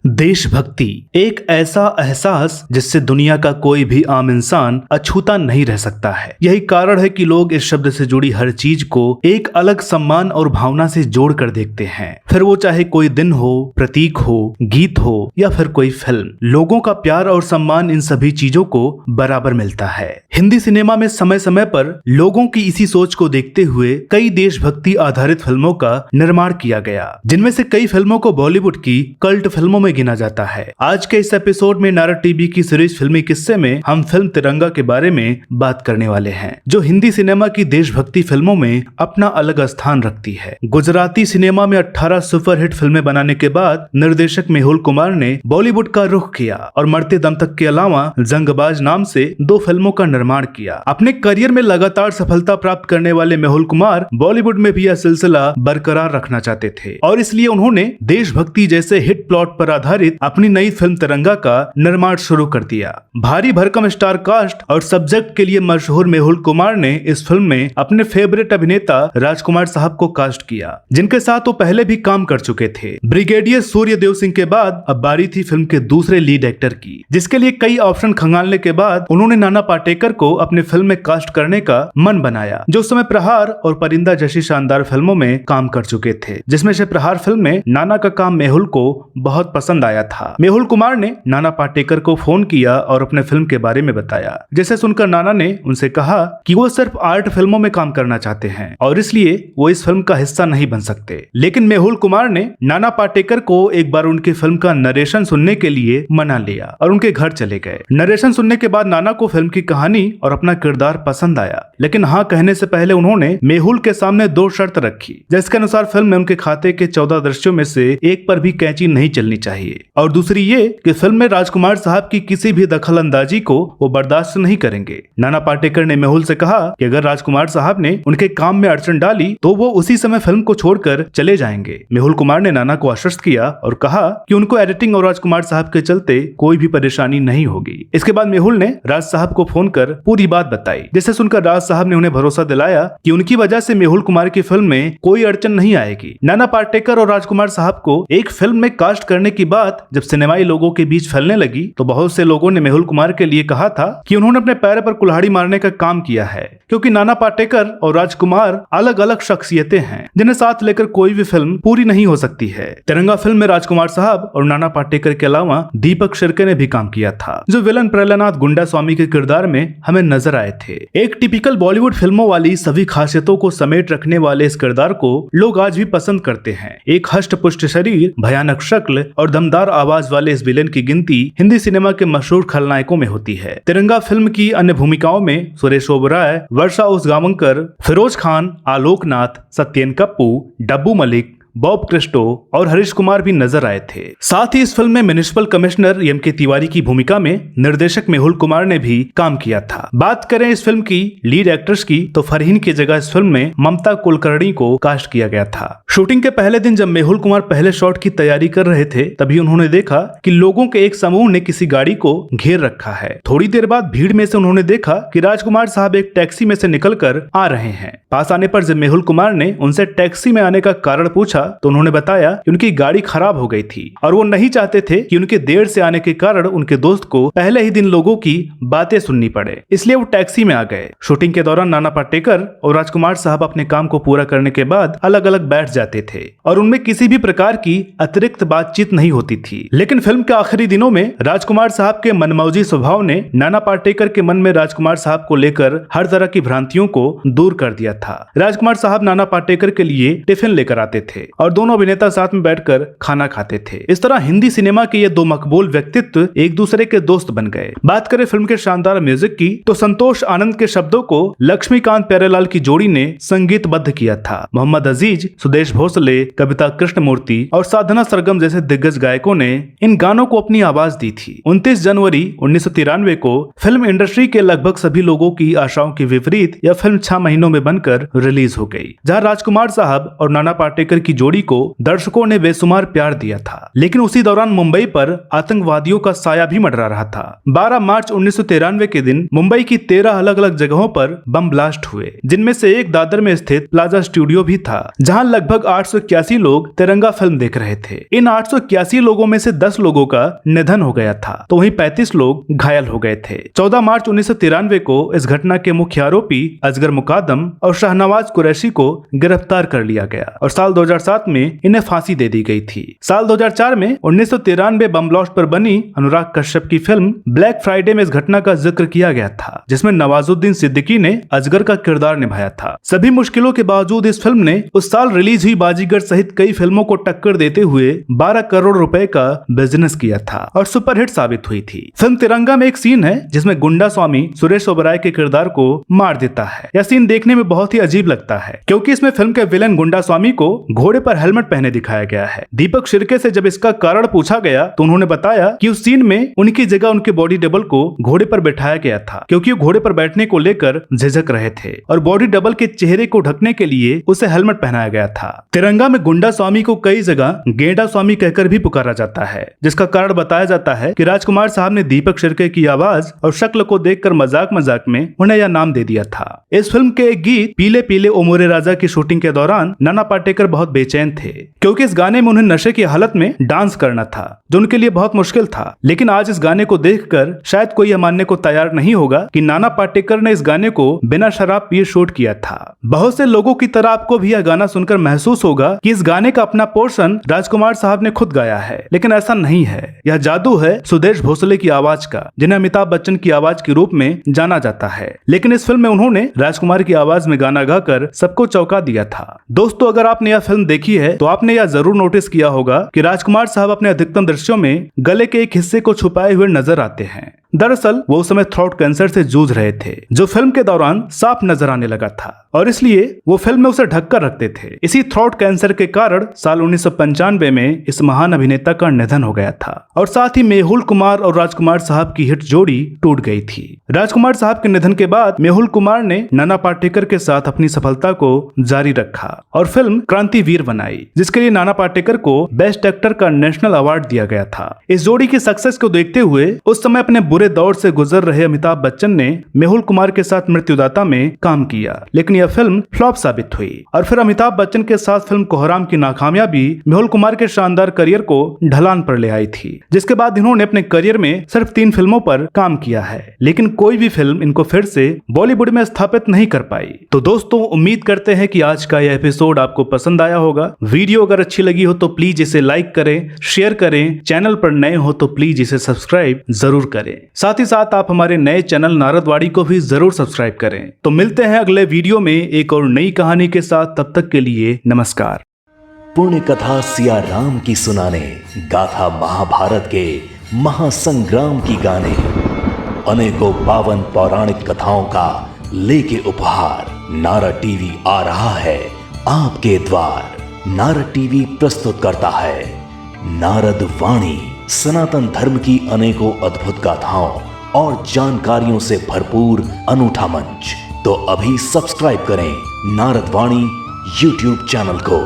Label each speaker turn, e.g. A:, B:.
A: देशभक्ति एक ऐसा एहसास जिससे दुनिया का कोई भी आम इंसान अछूता नहीं रह सकता है। यही कारण है कि लोग इस शब्द से जुड़ी हर चीज को एक अलग सम्मान और भावना से जोड़ कर देखते हैं। फिर वो चाहे कोई दिन हो, प्रतीक हो, गीत हो या फिर कोई फिल्म, लोगों का प्यार और सम्मान इन सभी चीजों को बराबर मिलता है। हिंदी सिनेमा में समय समय पर लोगों की इसी सोच को देखते हुए कई देशभक्ति आधारित फिल्मों का निर्माण किया गया, जिनमें से कई फिल्मों को बॉलीवुड की कल्ट फिल्मों में गिना जाता है। आज के इस एपिसोड में नारद टीवी की सीरीज फिल्मी किस्से में हम फिल्म तिरंगा के बारे में बात करने वाले हैं, जो हिंदी सिनेमा की देशभक्ति फिल्मों में अपना अलग स्थान रखती है। गुजराती सिनेमा में 18 सुपरहिट फिल्में बनाने के बाद निर्देशक मेहुल कुमार ने बॉलीवुड का रुख किया और मरते दम तक के अलावा जंगबाज नाम से 2 फिल्मों का निर्माण किया। अपने करियर में लगातार सफलता प्राप्त करने वाले मेहुल कुमार बॉलीवुड में भी यह सिलसिला बरकरार रखना चाहते थे और इसलिए उन्होंने देशभक्ति जैसे हिट प्लॉट पर आधारित अपनी नई फिल्म तिरंगा का निर्माण शुरू कर दिया। भारी भरकम स्टार कास्ट और सब्जेक्ट के लिए मशहूर मेहुल कुमार ने इस फिल्म में अपने फेवरेट अभिनेता राजकुमार साहब को कास्ट किया, जिनके साथ वो पहले भी काम कर चुके थे। ब्रिगेडियर सूर्यदेव सिंह के बाद अब बारी थी फिल्म के दूसरे लीड एक्टर की, जिसके लिए कई ऑप्शन खंगालने के बाद उन्होंने नाना पाटेकर को अपने फिल्म में कास्ट करने का मन बनाया, जो उस समय प्रहार और परिंदा जैसी शानदार फिल्मों में काम कर चुके थे, जिसमें से प्रहार फिल्म में नाना का काम मेहुल को बहुत पसंद आया था। मेहुल कुमार ने नाना पाटेकर को फोन किया और अपने फिल्म के बारे में बताया, जिसे सुनकर नाना ने उनसे कहा कि वो सिर्फ आर्ट फिल्मों में काम करना चाहते हैं और इसलिए वो इस फिल्म का हिस्सा नहीं बन सकते। लेकिन मेहुल कुमार ने नाना पाटेकर को एक बार उनकी फिल्म का नरेशन सुनने के लिए मना लिया और उनके घर चले गए। नरेशन सुनने के बाद नाना को फिल्म की कहानी और अपना किरदार पसंद आया, लेकिन हाँ कहने से पहले उन्होंने मेहुल के सामने 2 शर्त रखी, जिसके अनुसार फिल्म में उनके खाते के 14 दृश्यों में से एक पर भी कैंची नहीं चलनी चाहिए और दूसरी ये कि फिल्म में राजकुमार साहब की किसी भी दखल अंदाजी को वो बर्दाश्त नहीं करेंगे। नाना पाटेकर ने मेहुल से कहा कि अगर राजकुमार साहब ने उनके काम में अड़चन डाली तो वो उसी समय फिल्म को छोड़कर चले जाएंगे। मेहुल कुमार ने नाना को आश्वस्त किया और कहा कि उनको एडिटिंग और राजकुमार साहब के चलते कोई भी परेशानी नहीं होगी। इसके बाद मेहुल ने राज साहब को फोन कर पूरी बात बताई, जिसे सुनकर राज साहब ने उन्हें भरोसा दिलाया कि उनकी वजह से मेहुल कुमार की फिल्म में कोई अड़चन नहीं आएगी। नाना पाटेकर और राजकुमार साहब को एक फिल्म में कास्ट करने की बात जब सिनेमाई लोगों के बीच फैलने लगी तो बहुत से लोगों ने मेहुल कुमार के लिए कहा था कि उन्होंने अपने पैर पर कुल्हाड़ी मारने का काम किया है, क्योंकि नाना पाटेकर और राजकुमार अलग अलग शख्सियतें हैं जिन्हें साथ लेकर कोई भी फिल्म पूरी नहीं हो सकती है। तिरंगा फिल्म में राजकुमार साहब और नाना पाटेकर के अलावा दीपक शिर्के ने भी काम किया था, जो विलन प्रहलाद गुंडा स्वामी के किरदार में हमें नजर आए थे। एक टिपिकल बॉलीवुड फिल्मों वाली सभी खासियतों को समेट रखने वाले इस किरदार को लोग आज भी पसंद करते हैं। एक हष्ट पुष्ट शरीर, भयानक शक्ल और दमदार आवाज वाले इस विलेन की गिनती हिंदी सिनेमा के मशहूर खलनायकों में होती है। तिरंगा फिल्म की अन्य भूमिकाओं में सुरेश ओबराय, वर्षा उसगावंकर, फिरोज खान, आलोक नाथ, सत्येन कप्पू, डब्बू मलिक, बॉब क्रिस्टो और हरीश कुमार भी नजर आए थे। साथ ही इस फिल्म में म्युनिसिपल कमिश्नर एम.के. तिवारी की भूमिका में निर्देशक मेहुल कुमार ने भी काम किया था। बात करें इस फिल्म की लीड एक्ट्रेस की तो फरहीन की जगह इस फिल्म में ममता कुलकर्णी को कास्ट किया गया था। शूटिंग के पहले दिन जब मेहुल कुमार पहले शॉट की तैयारी कर रहे थे, तभी उन्होंने देखा कि लोगों के एक समूह ने किसी गाड़ी को घेर रखा है। थोड़ी देर बाद भीड़ में से उन्होंने देखा कि राजकुमार साहब एक टैक्सी में से निकलकर आ रहे हैं। पास आने पर जब मेहुल कुमार ने उनसे टैक्सी में आने का कारण पूछा तो उन्होंने बताया कि उनकी गाड़ी खराब हो गई थी और वो नहीं चाहते थे कि उनके देर से आने के कारण उनके दोस्त को पहले ही दिन लोगों की बातें सुननी पड़े, इसलिए वो टैक्सी में आ गए। शूटिंग के दौरान नाना पाटेकर और राजकुमार साहब अपने काम को पूरा करने के बाद अलग अलग बैठ जाते थे और उनमें किसी भी प्रकार की अतिरिक्त बातचीत नहीं होती थी। लेकिन फिल्म के आखिरी दिनों में राजकुमार साहब के मनमौजी स्वभाव ने नाना पाटेकर के मन में राजकुमार साहब को लेकर हर तरह की भ्रांतियों को दूर कर दिया था। राजकुमार साहब नाना पाटेकर के लिए टिफिन लेकर आते थे और दोनों अभिनेता साथ में बैठकर खाना खाते थे। इस तरह हिंदी सिनेमा के ये 2 मकबूल व्यक्तित्व एक दूसरे के दोस्त बन गए। बात करें फिल्म के शानदार म्यूजिक की तो संतोष आनंद के शब्दों को लक्ष्मीकांत प्यारेलाल की जोड़ी ने संगीतबद्ध किया था। मोहम्मद अजीज, सुदेश भोसले, कविता कृष्णमूर्ति और साधना सरगम जैसे दिग्गज गायकों ने इन गानों को अपनी आवाज दी थी। 29 जनवरी 1993 को फिल्म इंडस्ट्री के लगभग सभी लोगों की आशाओं के विपरीत यह फिल्म 6 महीनों में बनकर रिलीज हो गई, जहाँ राजकुमार साहब और नाना पाटेकर की जोड़ी को दर्शकों ने बेशुमार प्यार दिया था। लेकिन उसी दौरान मुंबई पर आतंकवादियों का साया भी मंडरा रहा था। 12 मार्च 1993 के दिन मुंबई की 13 अलग अलग जगहों पर बम ब्लास्ट हुए, जिनमें से एक दादर में स्थित प्लाजा स्टूडियो भी था, जहां लगभग 881 लोग तिरंगा फिल्म देख रहे थे। इन 881 लोगों में से 10 लोगों का निधन हो गया था, तो वहीं 35 लोग घायल हो गए थे। 14 मार्च 1993 को इस घटना के मुख्य आरोपी असगर मुकादम और शाहनवाज कुरैशी को गिरफ्तार कर लिया गया और साल 2007 में इन्हें फांसी दे दी गई थी। साल 2004 में 1993 बम ब्लास्ट पर बनी अनुराग कश्यप की फिल्म ब्लैक फ्राइडे में इस घटना का जिक्र किया गया था, जिसमें नवाजुद्दीन सिद्दीकी ने असगर का किरदार निभाया था। सभी मुश्किलों के बावजूद इस फिल्म ने उस साल रिलीज हुई बाजीगर सहित कई फिल्मों को टक्कर देते हुए 12 करोड़ रुपए का बिजनेस किया था और सुपरहिट साबित हुई थी। फिल्म तिरंगा में एक सीन है जिसमें गुंडा स्वामी सुरेश ओबराय के किरदार को मार देता है। यह सीन देखने में बहुत ही अजीब लगता है, क्योंकि इसमें फिल्म के विलेन गुंडा स्वामी को घोड़े पर हेलमेट पहने दिखाया गया है। दीपक शिर्के से जब इसका कारण पूछा गया तो उन्होंने बताया कि उस सीन में उनकी जगह उनके बॉडी डबल को घोड़े पर बैठाया गया था, क्योंकि वो घोड़े पर बैठने को लेकर झिझक रहे थे और बॉडी डबल के चेहरे को ढकने के लिए उसे हेलमेट पहनाया गया था। तिरंगा में गुंडा स्वामी को कई जगह गेंडा स्वामी कहकर भी पुकारा जाता है, जिसका कारण बताया जाता है कि राजकुमार साहब ने दीपक शिर्के की आवाज और शक्ल को देखकर मजाक मजाक में उन्हें यह नाम दे दिया था। इस फिल्म के एक गीत पीले पीले ओ मोरे राजा की शूटिंग के दौरान नाना पाटेकर बहुत बेचैन थे, क्योंकि इस गाने में उन्हें नशे की हालत में डांस करना था, जो उनके लिए बहुत मुश्किल था। लेकिन आज इस गाने को देखकर शायद कोई यह मानने को तैयार नहीं होगा कि नाना पाटेकर ने इस गाने को बिना शराब पिए शूट किया था। बहुत से लोगों की तरह आपको भी यह गाना सुनकर महसूस होगा कि इस गाने का अपना पोर्शन राजकुमार साहब ने खुद गाया है, लेकिन ऐसा नहीं है। यह जादू है सुदेश भोसले की आवाज का, जिन्हें अमिताभ बच्चन की आवाज के रूप में जाना जाता है। लेकिन इस फिल्म में उन्होंने राजकुमार की आवाज में गाना गाकर सबको चौंका दिया था। दोस्तों, अगर आपने यह फिल्म देखी है तो आपने यह जरूर नोटिस किया होगा कि राजकुमार साहब अपने अधिकतम दृश्यों में गले के एक हिस्से को छुपाए हुए नजर आते हैं। दरअसल वो उस समय थ्रोट कैंसर से जूझ रहे थे, जो फिल्म के दौरान साफ नजर आने लगा था और इसलिए वो फिल्म में उसे ढककर रखते थे। इसी थ्रोट कैंसर के कारण साल 1995 में इस महान अभिनेता का निधन हो गया था और साथ ही मेहुल कुमार और राजकुमार साहब की हिट जोड़ी टूट गई थी। राजकुमार साहब के निधन के बाद मेहुल कुमार ने नाना पाटेकर के साथ अपनी सफलता को जारी रखा और फिल्म क्रांतिवीर बनाई, जिसके लिए नाना पाटेकर को बेस्ट एक्टर का नेशनल अवार्ड दिया गया था। इस जोड़ी की सक्सेस को देखते हुए उस समय अपने बुरे दौर से गुजर रहे अमिताभ बच्चन ने मेहुल कुमार के साथ मृत्युदाता में काम किया, लेकिन यह फिल्म फ्लॉप साबित हुई और फिर अमिताभ बच्चन के साथ फिल्म कोहराम की नाकामयाबी मेहुल कुमार के शानदार करियर को ढलान पर ले आई थी, जिसके बाद इन्होंने अपने करियर में सिर्फ 3 फिल्मों पर काम किया है, लेकिन कोई भी फिल्म इनको फिर से बॉलीवुड में स्थापित नहीं कर पाई। तो दोस्तों, उम्मीद करते हैं कि आज का यह एपिसोड आपको पसंद आया होगा। वीडियो अगर अच्छी लगी हो तो प्लीज इसे लाइक करें, शेयर करें, चैनल पर नए हो तो प्लीज इसे सब्सक्राइब जरूर करें। साथ ही साथ आप हमारे नए चैनल नारदवाड़ी को भी जरूर सब्सक्राइब करें। तो मिलते हैं अगले वीडियो में एक और नई कहानी के साथ, तब तक के लिए नमस्कार।
B: पुण्य कथा सिया राम की सुनाने, गाथा महाभारत के महासंग्राम की गाने, अनेकों पावन पौराणिक कथाओं का लेके उपहार नारद टीवी आ रहा है आपके द्वार। नारद टीवी प्रस्तुत करता है नारद वाणी, सनातन धर्म की अनेकों अद्भुत गाथाओं और जानकारियों से भरपूर अनूठा मंच। तो अभी सब्सक्राइब करें नारद वाणी YouTube चैनल को।